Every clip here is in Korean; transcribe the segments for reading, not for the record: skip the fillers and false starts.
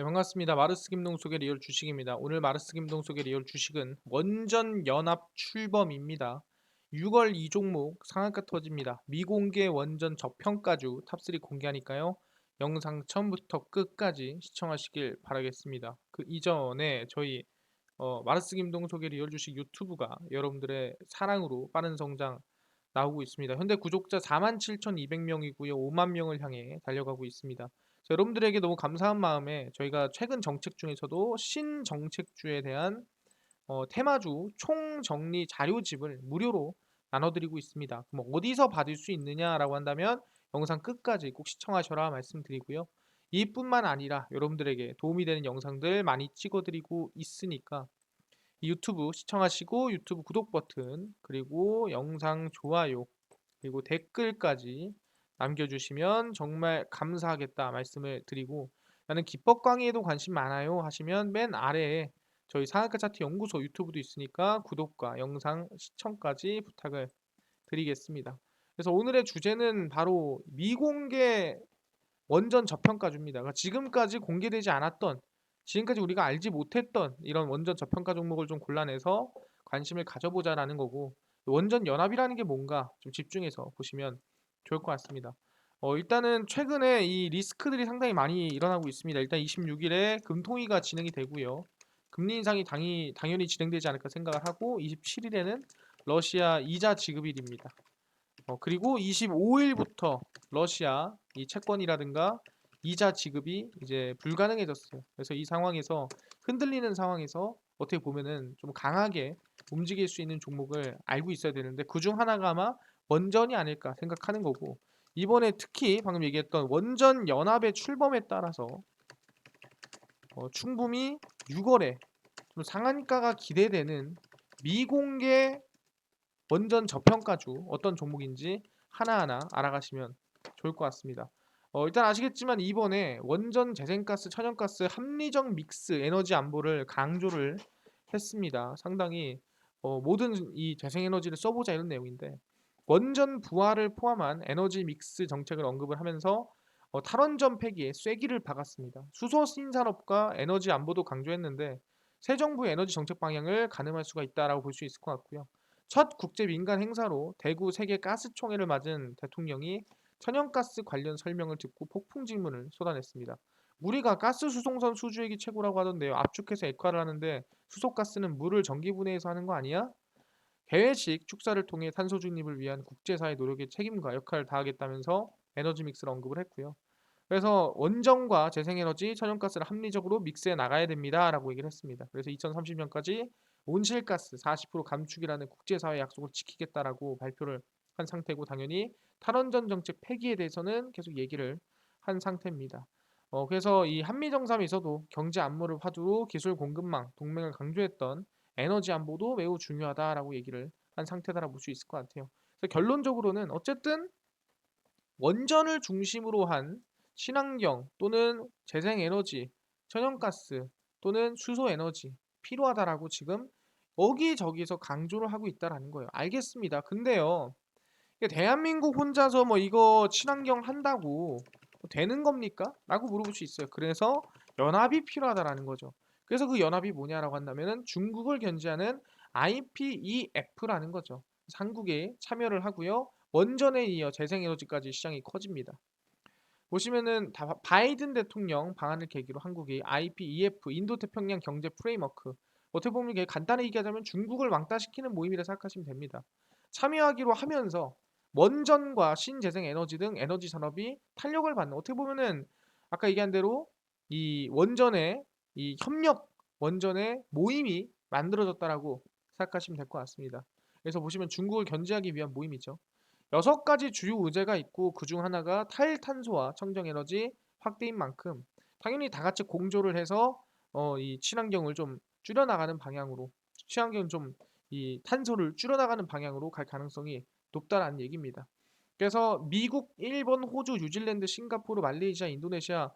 네, 반갑습니다. 마르스 김동숙의 리얼 주식입니다. 오늘 마르스 김동숙의 리얼 주식은 원전 연합 출범입니다. 6월 이 종목 상한가 터집니다. 미공개 원전 저평가주 탑3 공개하니까요. 영상 처음부터 끝까지 시청하시길 바라겠습니다. 그 이전에 저희 마르스 김동숙의 리얼 주식 유튜브가 여러분들의 사랑으로 빠른 성장 나오고 있습니다. 현재 구독자 47,200명이고요. 5만 명을 향해 달려가고 있습니다. 여러분들에게 너무 감사한 마음에 저희가 최근 정책 중에서도 신정책주에 대한 테마주 총정리 자료집을 무료로 나눠드리고 있습니다. 그럼 어디서 받을 수 있느냐라고 한다면 영상 끝까지 꼭 시청하셔라 말씀드리고요. 이뿐만 아니라 여러분들에게 도움이 되는 영상들 많이 찍어드리고 있으니까 유튜브 시청하시고 유튜브 구독 버튼 그리고 영상 좋아요 그리고 댓글까지 남겨주시면 정말 감사하겠다 말씀을 드리고, 나는 기법 강의에도 관심 많아요 하시면 맨 아래에 저희 상한가 차트 연구소 유튜브도 있으니까 구독과 영상 시청까지 부탁을 드리겠습니다. 그래서 오늘의 주제는 바로 미공개 원전 저평가주입니다. 그러니까 지금까지 공개되지 않았던, 지금까지 우리가 알지 못했던 이런 원전 저평가 종목을 좀 골라내서 관심을 가져보자라는 거고, 원전 연합이라는 게 뭔가 좀 집중해서 보시면 좋을 것 같습니다. 일단은 최근에 이 리스크들이 상당히 많이 일어나고 있습니다. 일단 26일에 금통위가 진행이 되고요. 금리 인상이 당연히 진행되지 않을까 생각을 하고, 27일에는 러시아 이자 지급일입니다. 그리고 25일부터 러시아 이 채권이라든가 이자 지급이 이제 불가능해졌어요. 그래서 이 상황에서, 흔들리는 상황에서 어떻게 보면은 좀 강하게 움직일 수 있는 종목을 알고 있어야 되는데, 그중 하나가 아마 원전이 아닐까 생각하는 거고, 이번에 특히 방금 얘기했던 원전 연합의 출범에 따라서 충분히 6월에 좀 상한가가 기대되는 미공개 원전 저평가주 어떤 종목인지 하나하나 알아가시면 좋을 것 같습니다. 일단 아시겠지만 이번에 원전 재생가스, 천연가스 합리적 믹스 에너지 안보를 강조를 했습니다. 상당히 모든 이 재생에너지를 써보자 이런 내용인데, 원전 부하를 포함한 에너지 믹스 정책을 언급을 하면서 탈원전 폐기에 쐐기를 박았습니다. 수소 신산업과 에너지 안보도 강조했는데, 새 정부의 에너지 정책 방향을 가늠할 수가 있다라고 볼 수 있을 것 같고요. 첫 국제 민간 행사로 대구 세계 가스총회를 맞은 대통령이 천연가스 관련 설명을 듣고 폭풍 질문을 쏟아냈습니다. 우리가 가스 수송선 수주액이 최고라고 하던데요. 압축해서 액화를 하는데 수소가스는 물을 전기분해해서 하는 거 아니야? 해외식 축사를 통해 탄소 중립을 위한 국제사회 노력의 책임과 역할을 다하겠다면서 에너지 믹스를 언급을 했고요. 그래서 원전과 재생에너지, 천연가스를 합리적으로 믹스해 나가야 됩니다라고 얘기를 했습니다. 그래서 2030년까지 온실가스 40% 감축이라는 국제사회 약속을 지키겠다라고 발표를 한 상태고, 당연히 탈원전 정책 폐기에 대해서는 계속 얘기를 한 상태입니다. 그래서 이 한미 정상에서도 경제 안보를 화두로 기술 공급망 동맹을 강조했던 에너지 안보도 매우 중요하다라고 얘기를 한 상태다라고 볼 수 있을 것 같아요. 그래서 결론적으로는 어쨌든 원전을 중심으로 한 친환경 또는 재생에너지, 천연가스 또는 수소에너지 필요하다라고 지금 여기저기서 강조를 하고 있다라는 거예요. 알겠습니다. 근데요, 이게 대한민국 혼자서 뭐 이거 친환경 한다고 되는 겁니까? 라고 물어볼 수 있어요. 그래서 연합이 필요하다라는 거죠. 그래서 그 연합이 뭐냐라고 한다면은 중국을 견제하는 IPEF라는 거죠. 한국에 참여를 하고요. 원전에 이어 재생에너지까지 시장이 커집니다. 보시면은 바이든 대통령 방한을 계기로 한국이 IPEF 인도태평양 경제 프레임워크, 어떻게 보면 이게 간단히 얘기하자면 중국을 왕따시키는 모임이라 생각하시면 됩니다. 참여하기로 하면서 원전과 신재생 에너지 등 에너지 산업이 탄력을 받는, 어떻게 보면은 아까 얘기한 대로 이 원전의 이 협력 원전의 모임이 만들어졌다라고 생각하시면 될 것 같습니다. 그래서 보시면 중국을 견제하기 위한 모임이죠. 6가지 주요 의제가 있고, 그중 하나가 탈탄소와 청정에너지 확대인 만큼 당연히 다 같이 공조를 해서 이 친환경을 좀 줄여나가는 방향으로, 친환경 좀 이 탄소를 줄여나가는 방향으로 갈 가능성이 높다라는 얘기입니다. 그래서 미국, 일본, 호주, 뉴질랜드, 싱가포르, 말레이시아, 인도네시아,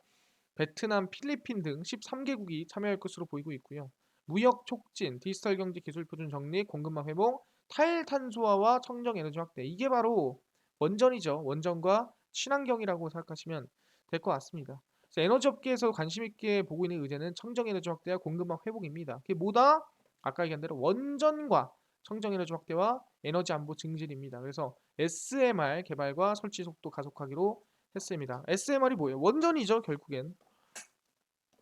베트남, 필리핀 등 13개국이 참여할 것으로 보이고 있고요. 무역 촉진, 디지털 경제 기술 표준 정리, 공급망 회복, 탈탄소화와 청정 에너지 확대. 이게 바로 원전이죠. 원전과 친환경이라고 생각하시면 될 것 같습니다. 그래서 에너지 업계에서 관심 있게 보고 있는 의제는 청정 에너지 확대와 공급망 회복입니다. 그게 뭐다? 아까 얘기한 대로 원전과 청정 에너지 확대와 에너지 안보 증진입니다. 그래서 SMR 개발과 설치 속도 가속하기로 했습니다. SMR이 뭐예요? 원전이죠, 결국엔.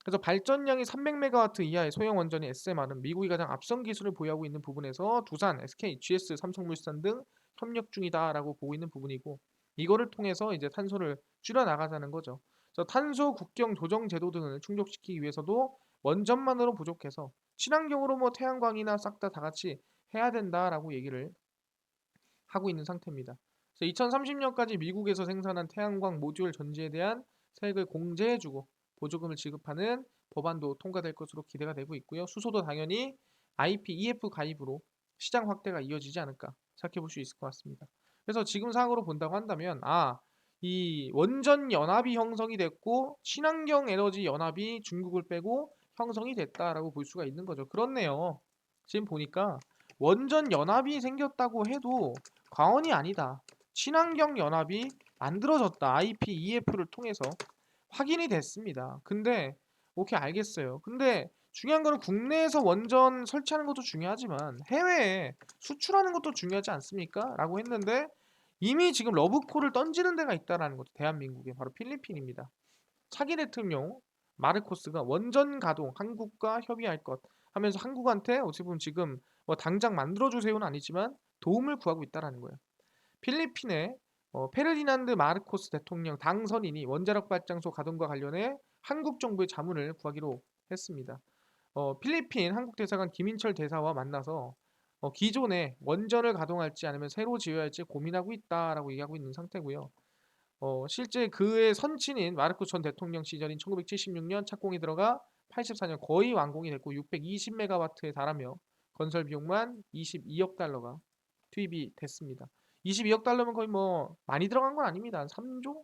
그래서 발전량이 300메가와트 이하의 소형 원전인 SMR은 미국이 가장 앞선 기술을 보유하고 있는 부분에서 두산, SK, GS, 삼성물산 등 협력 중이다라고 보고 있는 부분이고, 이거를 통해서 이제 탄소를 줄여 나가자는 거죠. 그래서 탄소 국경 조정 제도 등을 충족시키기 위해서도 원전만으로 부족해서 친환경으로 뭐 태양광이나 싹 다 같이 해야 된다라고 얘기를 하고 있는 상태입니다. 그래서 2030년까지 미국에서 생산한 태양광 모듈 전지에 대한 세액을 공제해주고 보조금을 지급하는 법안도 통과될 것으로 기대가 되고 있고요. 수소도 당연히 IPEF 가입으로 시장 확대가 이어지지 않을까 생각해 볼 수 있을 것 같습니다. 그래서 지금 상황으로 본다고 한다면 이 원전 연합이 형성이 됐고 친환경 에너지 연합이 중국을 빼고 형성이 됐다라고 볼 수가 있는 거죠. 그렇네요. 지금 보니까 원전 연합이 생겼다고 해도 과언이 아니다. 친환경 연합이 만들어졌다. IPEF를 통해서 확인이 됐습니다. 근데 오케이 알겠어요. 근데 중요한 거는 국내에서 원전 설치하는 것도 중요하지만 해외에 수출하는 것도 중요하지 않습니까? 라고 했는데 이미 지금 러브콜을 던지는 데가 있다라는 것도 대한민국에 바로 필리핀입니다. 차기 대통령 마르코스가 원전 가동 한국과 협의할 것 하면서 한국한테 어찌 보면 지금 뭐 당장 만들어주세요는 아니지만 도움을 구하고 있다라는 거예요. 필리핀의 페르디난드 마르코스 대통령 당선인이 원자력 발전소 가동과 관련해 한국 정부의 자문을 구하기로 했습니다. 필리핀 한국 대사관 김인철 대사와 만나서 기존에 원전을 가동할지 아니면 새로 지어야 할지 고민하고 있다라고 얘기하고 있는 상태고요. 실제 그의 선친인 마르코스 전 대통령 시절인 1976년 착공이 들어가 84년 거의 완공이 됐고 620메가와트에 달하며 건설 비용만 22억 달러가 투입이 됐습니다. 22억 달러면 거의 뭐 많이 들어간 건 아닙니다. 한 3조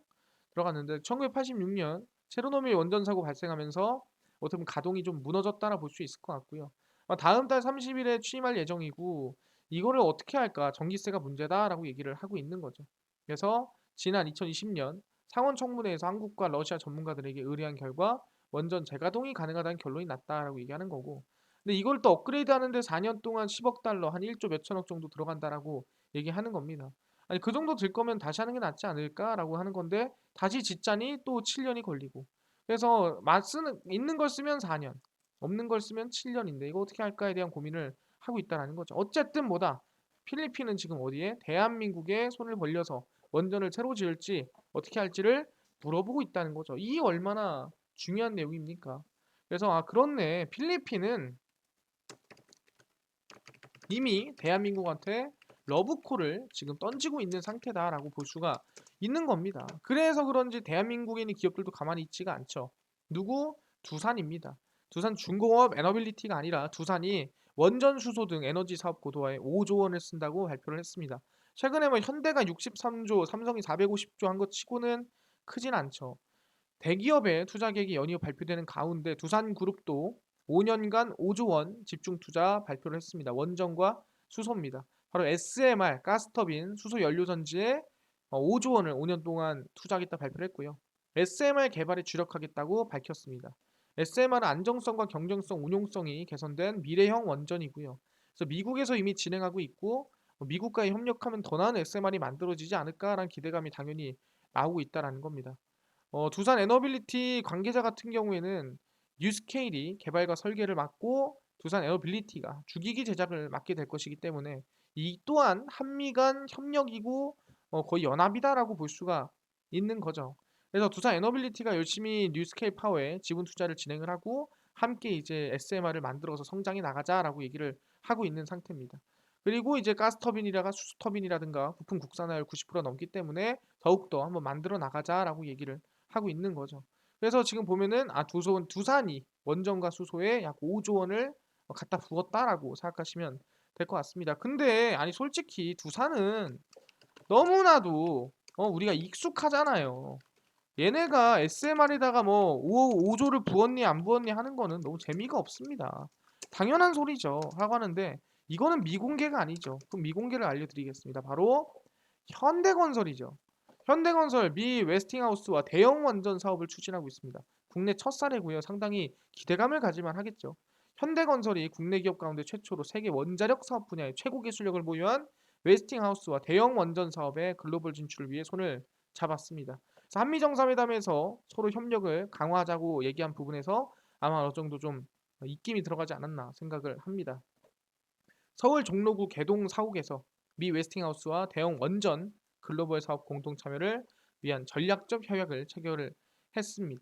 들어갔는데 1986년 체르노빌 원전 사고 발생하면서 어떻게 보면 가동이 좀 무너졌다라 볼 수 있을 것 같고요. 다음 달 30일에 취임할 예정이고 이거를 어떻게 할까? 전기세가 문제다라고 얘기를 하고 있는 거죠. 그래서 지난 2020년 상원 청문회에서 한국과 러시아 전문가들에게 의뢰한 결과 원전 재가동이 가능하다는 결론이 났다라고 얘기하는 거고. 근데 이걸 또 업그레이드 하는데 4년 동안 10억 달러, 한 1조 몇천억 정도 들어간다라고 얘기하는 겁니다. 아니 그 정도 들 거면 다시 하는 게 낫지 않을까라고 하는 건데 다시 짓자니 또 7년이 걸리고. 그래서 있는 걸 쓰면 4년, 없는 걸 쓰면 7년인데 이거 어떻게 할까에 대한 고민을 하고 있다라는 거죠. 어쨌든 뭐다. 필리핀은 지금 어디에 대한민국에 손을 벌려서 원전을 새로 지을지 어떻게 할지를 물어보고 있다는 거죠. 이 얼마나 중요한 내용입니까? 그래서 그렇네. 필리핀은 이미 대한민국한테 러브콜을 지금 던지고 있는 상태다라고 볼 수가 있는 겁니다. 그래서 그런지 대한민국에 있는 기업들도 가만히 있지가 않죠. 누구? 두산입니다. 두산 중공업 에너빌리티가 아니라 두산이 원전 수소 등 에너지 사업 고도화에 5조 원을 쓴다고 발표를 했습니다. 최근에 뭐 현대가 63조, 삼성이 450조 한 것 치고는 크진 않죠. 대기업의 투자 계획이 연이어 발표되는 가운데 두산그룹도 5년간 5조 원 집중 투자 발표를 했습니다. 원전과 수소입니다. 바로 SMR 가스터빈 수소 연료 전지에 5조 원을 5년 동안 투자하겠다 발표를 했고요. SMR 개발에 주력하겠다고 밝혔습니다. SMR은 안정성과 경쟁성, 운용성이 개선된 미래형 원전이고요. 그래서 미국에서 이미 진행하고 있고 미국과 협력하면 더 나은 SMR이 만들어지지 않을까라는 기대감이 당연히 나오고 있다라는 겁니다. 두산 에너빌리티 관계자 같은 경우에는 뉴스케일이 개발과 설계를 맡고 두산 에너빌리티가 주기기 제작을 맡게 될 것이기 때문에 이 또한 한미 간 협력이고 거의 연합이다라고 볼 수가 있는 거죠. 그래서 두산 에너빌리티가 열심히 뉴스케일 파워에 지분 투자를 진행을 하고 함께 이제 SMR을 만들어서 성장해 나가자라고 얘기를 하고 있는 상태입니다. 그리고 이제 가스터빈이라가 수소터빈이라든가 부품 국산화율 90% 넘기 때문에 더욱더 한번 만들어 나가자라고 얘기를 하고 있는 거죠. 그래서 지금 보면은 두산이 원전과 수소에 약 5조 원을 갖다 부었다라고 생각하시면 될 것 같습니다. 근데 아니 솔직히 두산은 너무나도 우리가 익숙하잖아요. 얘네가 SMR에다가 뭐 5조를 부었니 안 부었니 하는 거는 너무 재미가 없습니다. 당연한 소리죠. 하고 하는데 이거는 미공개가 아니죠. 그럼 미공개를 알려드리겠습니다. 바로 현대건설이죠. 현대건설 미 웨스팅하우스와 대형 원전 사업을 추진하고 있습니다. 국내 첫 사례고요. 상당히 기대감을 가질만 하겠죠. 현대건설이 국내 기업 가운데 최초로 세계 원자력 사업 분야의 최고 기술력을 보유한 웨스팅하우스와 대형 원전 사업의 글로벌 진출을 위해 손을 잡았습니다. 그래서 한미 정상회담에서 서로 협력을 강화하자고 얘기한 부분에서 아마 어느 정도 좀 입김이 들어가지 않았나 생각을 합니다. 서울 종로구 개동 사옥에서 미 웨스팅하우스와 대형 원전 글로벌 사업 공동 참여를 위한 전략적 협약을 체결을 했습니다.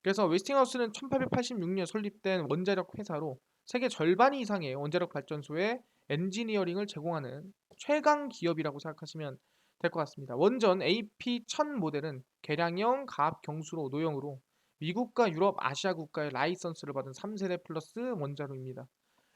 그래서 웨스팅하우스는 1886년 설립된 원자력 회사로 세계 절반 이상의 원자력 발전소의 엔지니어링을 제공하는 최강 기업이라고 생각하시면 될 것 같습니다. 원전 AP1000 모델은 개량형 가압 경수로 노형으로 미국과 유럽, 아시아 국가의 라이선스를 받은 3세대 플러스 원자로입니다.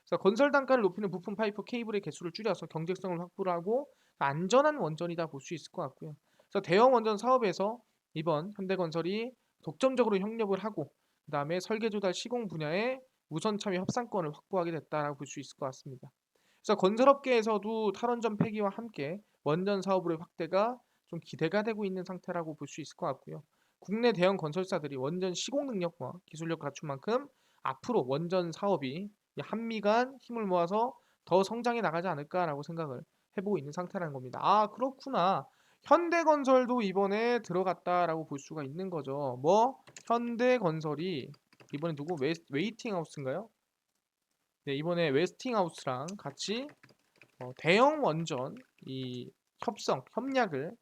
그래서 건설 단가를 높이는 부품 파이프 케이블의 개수를 줄여서 경제성을 확보를 하고 안전한 원전이다 볼 수 있을 것 같고요. 그래서 대형 원전 사업에서 이번 현대건설이 독점적으로 협력을 하고 그다음에 설계 조달 시공 분야에 우선 참여 협상권을 확보하게 됐다라고 볼 수 있을 것 같습니다. 그래서 건설업계에서도 탈원전 폐기와 함께 원전 사업으로의 확대가 좀 기대가 되고 있는 상태라고 볼 수 있을 것 같고요. 국내 대형 건설사들이 원전 시공 능력과 기술력 갖춘 만큼 앞으로 원전 사업이 한미 간 힘을 모아서 더 성장해 나가지 않을까라고 생각을 해보고 있는 상태라는 겁니다. 아, 그렇구나. 현대건설도 이번에 들어갔다라고 볼 수가 있는 거죠. 뭐 현대건설이 이번에 누구 웨이팅하우스인가요? 네, 이번에 웨스팅하우스랑 같이 대형 원전 이 협약을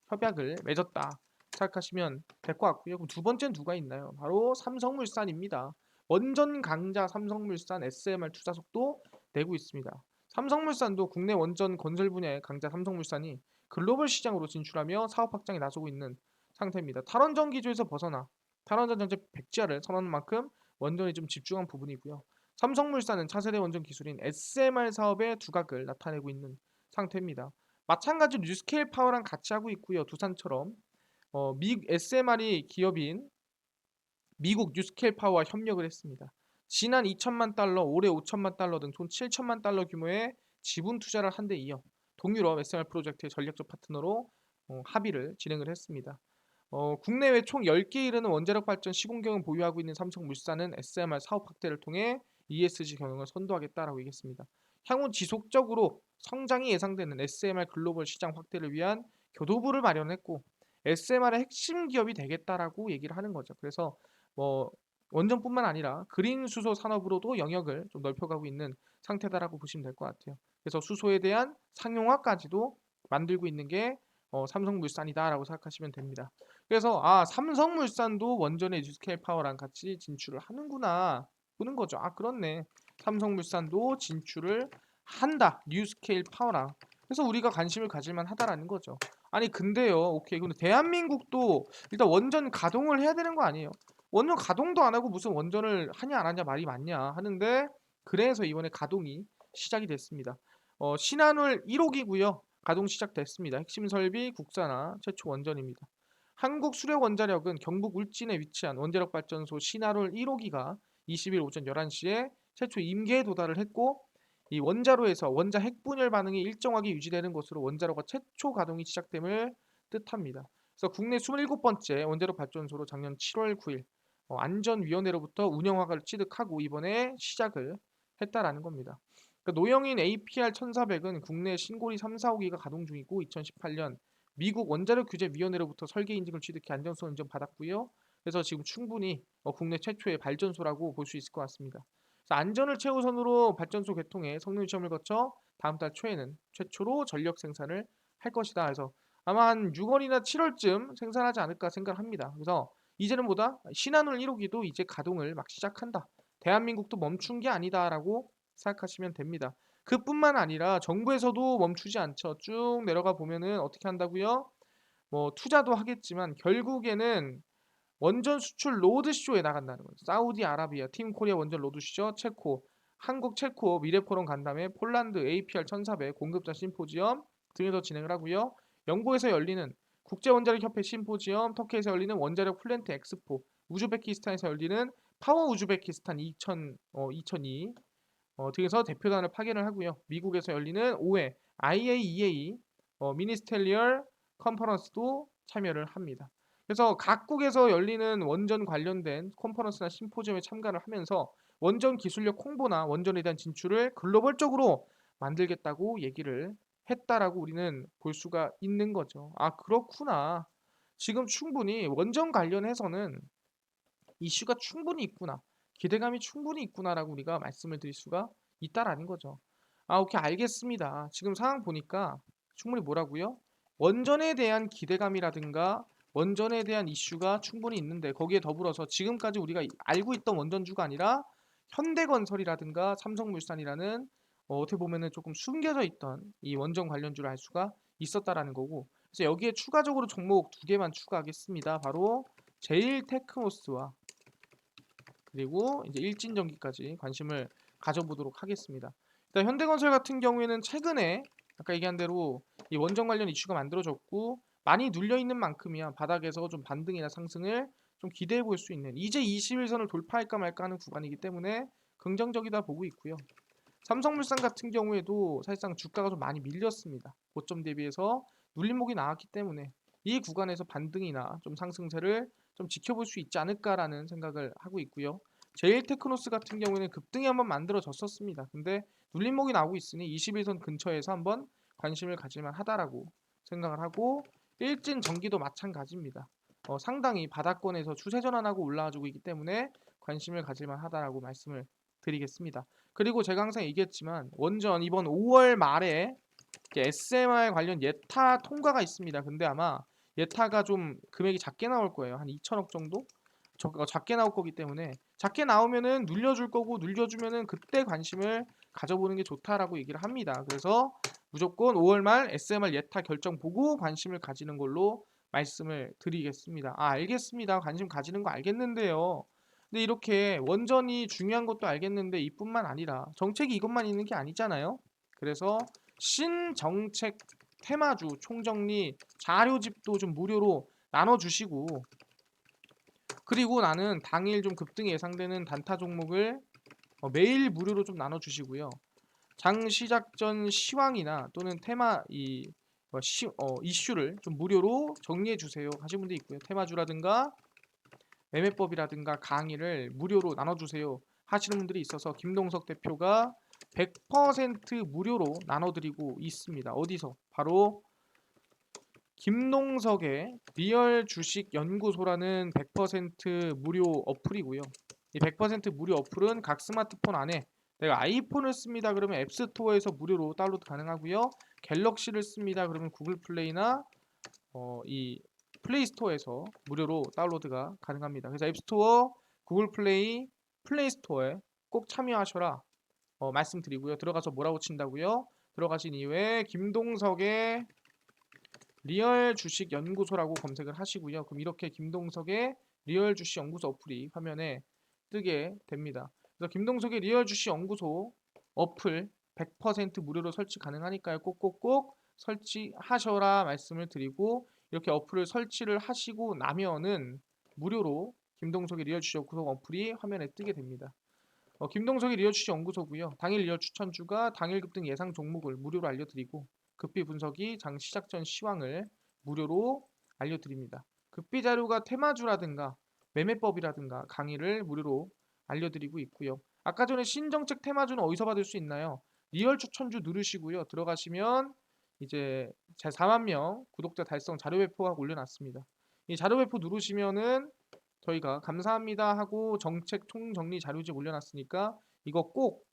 협약을 맺었다 생각하시면 될 것 같고요. 그럼 두 번째는 누가 있나요? 바로 삼성물산입니다. 원전 강자 삼성물산 SMR 투자 속도 내고 있습니다. 삼성물산도 국내 원전 건설 분야의 강자 삼성물산이 글로벌 시장으로 진출하며 사업 확장에 나서고 있는 상태입니다. 탈원전 기조에서 벗어나 탈원전 전제 백지화를 선언한 만큼 원전에 좀 집중한 부분이고요. 삼성물산은 차세대 원전 기술인 SMR 사업의 두각을 나타내고 있는 상태입니다. 마찬가지로 뉴스케일 파워랑 같이 하고 있고요. 두산처럼 SMR이 기업인 미국 뉴스케일 파워와 협력을 했습니다. 지난 2천만 달러, 올해 5천만 달러 등 총 7천만 달러 규모의 지분 투자를 한 데 이어 동유럽 SMR 프로젝트의 전략적 파트너로 합의를 진행을 했습니다. 국내외 총 10개 이르는 원자력 발전 시공경을 보유하고 있는 삼성물산은 SMR 사업 확대를 통해 ESG 경영을 선도하겠다라고 얘기했습니다. 향후 지속적으로 성장이 예상되는 SMR 글로벌 시장 확대를 위한 교도부를 마련했고 SMR의 핵심 기업이 되겠다라고 얘기를 하는 거죠. 그래서 뭐 원전뿐만 아니라 그린 수소 산업으로도 영역을 좀 넓혀가고 있는 상태다라고 보시면 될 것 같아요. 그래서 수소에 대한 상용화까지도 만들고 있는 게 삼성물산이다라고 생각하시면 됩니다. 그래서 아, 삼성물산도 원전의 뉴스케일 파워랑 같이 진출을 하는구나 보는 거죠. 아, 그렇네. 삼성물산도 진출을 한다. 뉴스케일 파워랑. 그래서 우리가 관심을 가질만 하다라는 거죠. 아니 근데요. 오케이. 근데 대한민국도 일단 원전 가동을 해야 되는 거 아니에요? 원전 가동도 안 하고 무슨 원전을 하냐 안 하냐 말이 많냐 하는데 그래서 이번에 가동이 시작이 됐습니다. 신한울 1호기고요. 가동 시작됐습니다. 핵심 설비 국산화 최초 원전입니다. 한국수력원자력은 경북 울진에 위치한 원자력 발전소 신한울 1호기가 20일 오전 11시에 최초 임계에 도달을 했고 이 원자로에서 원자 핵분열 반응이 일정하게 유지되는 것으로 원자로가 최초 가동이 시작됨을 뜻합니다. 그래서 국내 27번째 원자력 발전소로 작년 7월 9일 안전위원회로부터 운영 허가를 취득하고 이번에 시작을 했다라는 겁니다. 그러니까 노영인 APR 1400은 국내 신고리 3, 4호기가 가동 중이고 2018년 미국 원자력 규제위원회로부터 설계 인증을 취득해 안전성 인정 받았고요. 그래서 지금 충분히 국내 최초의 발전소라고 볼 수 있을 것 같습니다. 그래서 안전을 최우선으로 발전소 개통해 성능 시험을 거쳐 다음 달 초에는 최초로 전력 생산을 할 것이다. 그래서 아마 한 6월이나 7월쯤 생산하지 않을까 생각합니다. 그래서 이제는 보다 신한울 1호기도 이제 가동을 막 시작한다. 대한민국도 멈춘 게 아니다라고 생각하시면 됩니다. 그뿐만 아니라 정부에서도 멈추지 않죠. 쭉 내려가 보면은 어떻게 한다고요? 뭐 투자도 하겠지만 결국에는 원전 수출 로드쇼에 나간다는 거예요. 사우디아라비아, 팀 코리아 원전 로드쇼, 체코, 한국 체코 미래포럼 간담회, 폴란드 APR 1400 공급자 심포지엄 등에서 진행을 하고요. 영국에서 열리는 국제원자력협회 심포지엄, 터키에서 열리는 원자력 플랜트 엑스포, 우즈베키스탄에서 열리는 파워 우즈베키스탄 2002 등에서 대표단을 파견을 하고요. 미국에서 열리는 5회 IAEA 미니스텔리얼 컨퍼런스도 참여를 합니다. 그래서 각국에서 열리는 원전 관련된 컨퍼런스나 심포지엄에 참가를 하면서 원전 기술력 홍보나 원전에 대한 진출을 글로벌적으로 만들겠다고 얘기를 했다라고 우리는 볼 수가 있는 거죠. 아, 그렇구나. 지금 충분히 원전 관련해서는 이슈가 충분히 있구나. 기대감이 충분히 있구나라고 우리가 말씀을 드릴 수가 있다라는 거죠. 아, 오케이, 알겠습니다. 지금 상황 보니까 충분히 뭐라고요? 원전에 대한 기대감이라든가 원전에 대한 이슈가 충분히 있는데 거기에 더불어서 지금까지 우리가 알고 있던 원전주가 아니라 현대건설이라든가 삼성물산이라는 어떻게 보면은 조금 숨겨져 있던 이 원전 관련주를 알 수가 있었다라는 거고, 그래서 여기에 추가적으로 종목 두 개만 추가하겠습니다. 바로 제일테크노스와 그리고 이제 일진전기까지 관심을 가져보도록 하겠습니다. 일단 현대건설 같은 경우에는 최근에 아까 얘기한 대로 이 원전 관련 이슈가 만들어졌고 많이 눌려 있는 만큼이야 바닥에서 좀 반등이나 상승을 좀 기대해 볼 수 있는, 이제 21선을 돌파할까 말까 하는 구간이기 때문에 긍정적이다 보고 있고요. 삼성물산 같은 경우에도 사실상 주가가 좀 많이 밀렸습니다. 고점 대비해서 눌림목이 나왔기 때문에 이 구간에서 반등이나 좀 상승세를 좀 지켜볼 수 있지 않을까라는 생각을 하고 있고요. 제일테크노스 같은 경우에는 급등이 한번 만들어졌었습니다. 근데 눌림목이 나오고 있으니 21선 근처에서 한번 관심을 가질만 하다라고 생각을 하고, 일진전기도 마찬가지입니다. 상당히 바닥권에서 추세 전환하고 올라와주고 있기 때문에 관심을 가질만 하다라고 말씀을 드리겠습니다. 그리고 제가 항상 얘기했지만 원전 이번 5월 말에 SMR 관련 예타 통과가 있습니다. 근데 아마 예타가 좀 금액이 작게 나올 거예요. 한 2천억 정도? 작게 나올 거기 때문에 작게 나오면은 눌려줄 거고, 눌려주면은 그때 관심을 가져보는 게 좋다라고 얘기를 합니다. 그래서 무조건 5월 말 SMR 예타 결정 보고 관심을 가지는 걸로 말씀을 드리겠습니다. 아, 알겠습니다. 관심 가지는 거 알겠는데요. 근데 이렇게 원전이 중요한 것도 알겠는데 이뿐만 아니라 정책이 이것만 있는 게 아니잖아요. 그래서 신정책 테마주 총정리 자료집도 좀 무료로 나눠주시고, 그리고 나는 당일 좀 급등이 예상되는 단타 종목을 매일 무료로 좀 나눠주시고요. 장 시작 전 시황이나 또는 테마 이슈를 좀 무료로 정리해 주세요 하신 분도 있고요. 테마주라든가 매매법이라든가 강의를 무료로 나눠주세요 하시는 분들이 있어서 김동석 대표가 100% 무료로 나눠드리고 있습니다. 어디서? 바로 김동석의 리얼 주식 연구소라는 100% 무료 어플이고요. 이 100% 무료 어플은 각 스마트폰 안에, 내가 아이폰을 씁니다 그러면 앱스토어에서 무료로 다운로드 가능하고요. 갤럭시를 씁니다 그러면 구글 플레이나 이 플레이스토어에서 무료로 다운로드가 가능합니다. 그래서 앱스토어, 구글 플레이, 플레이스토어에 꼭 참여하셔라 말씀드리고요. 들어가서 뭐라고 친다고요? 들어가신 이후에 김동석의 리얼 주식 연구소라고 검색을 하시고요. 그럼 이렇게 김동석의 리얼 주식 연구소 어플이 화면에 뜨게 됩니다. 그래서 김동석의 리얼 주식 연구소 어플 100% 무료로 설치 가능하니까요. 꼭꼭꼭 설치하셔라 말씀을 드리고, 이렇게 어플을 설치를 하시고 나면은 무료로 김동석의 리얼 주식 연구소 어플이 화면에 뜨게 됩니다. 김동석의 리얼 주식 연구소고요. 당일 리얼 추천주가 당일 급등 예상 종목을 무료로 알려드리고, 급비 분석이 장 시작 전 시황을 무료로 알려드립니다. 급비 자료가 테마주라든가 매매법이라든가 강의를 무료로 알려드리고 있고요. 아까 전에 신정책 테마주는 어디서 받을 수 있나요? 리얼 추천주 누르시고요. 들어가시면 이제 제 4만 명 구독자 달성 자료 배포하고 올려놨습니다. 이 자료 배포 누르시면은 저희가 감사합니다 하고 정책 총정리 자료집 올려놨으니까 이거 꼭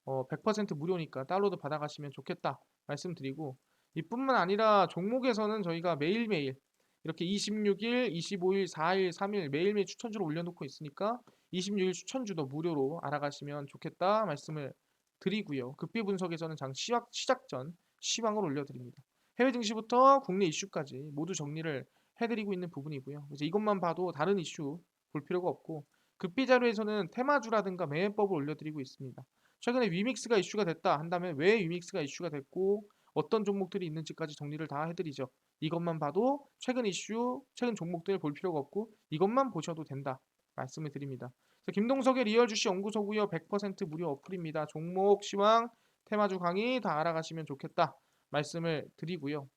100% 무료니까 다운로드 받아가시면 좋겠다 말씀드리고, 이뿐만 아니라 종목에서는 저희가 매일매일 이렇게 26일, 25일, 4일, 3일 매일매일 추천주를 올려놓고 있으니까 26일 추천주도 무료로 알아가시면 좋겠다 말씀을 드리고요. 급비 분석에서는 장 시작 전 시황을 올려드립니다. 해외 증시부터 국내 이슈까지 모두 정리를 해드리고 있는 부분이고요. 그래서 이것만 봐도 다른 이슈 볼 필요가 없고, 급비 자료에서는 테마주라든가 매매법을 올려드리고 있습니다. 최근에 위믹스가 이슈가 됐다 한다면 왜 위믹스가 이슈가 됐고 어떤 종목들이 있는지까지 정리를 다 해드리죠. 이것만 봐도 최근 이슈, 최근 종목들 볼 필요가 없고 이것만 보셔도 된다 말씀을 드립니다. 그래서 김동석의 리얼 주식 연구소고요. 100% 무료 어플입니다. 종목, 시황, 테마주 강의 다 알아가시면 좋겠다 말씀을 드리고요.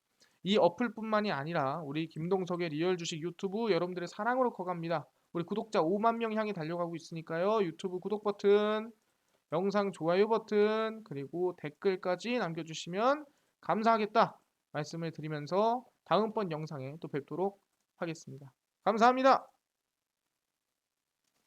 이 어플뿐만이 아니라 우리 김동석의 리얼 주식 유튜브 여러분들의 사랑으로 커갑니다. 우리 구독자 5만 명 향해 달려가고 있으니까요. 유튜브 구독 버튼, 영상 좋아요 버튼, 그리고 댓글까지 남겨주시면 감사하겠다 말씀을 드리면서 다음번 영상에 또 뵙도록 하겠습니다. 감사합니다.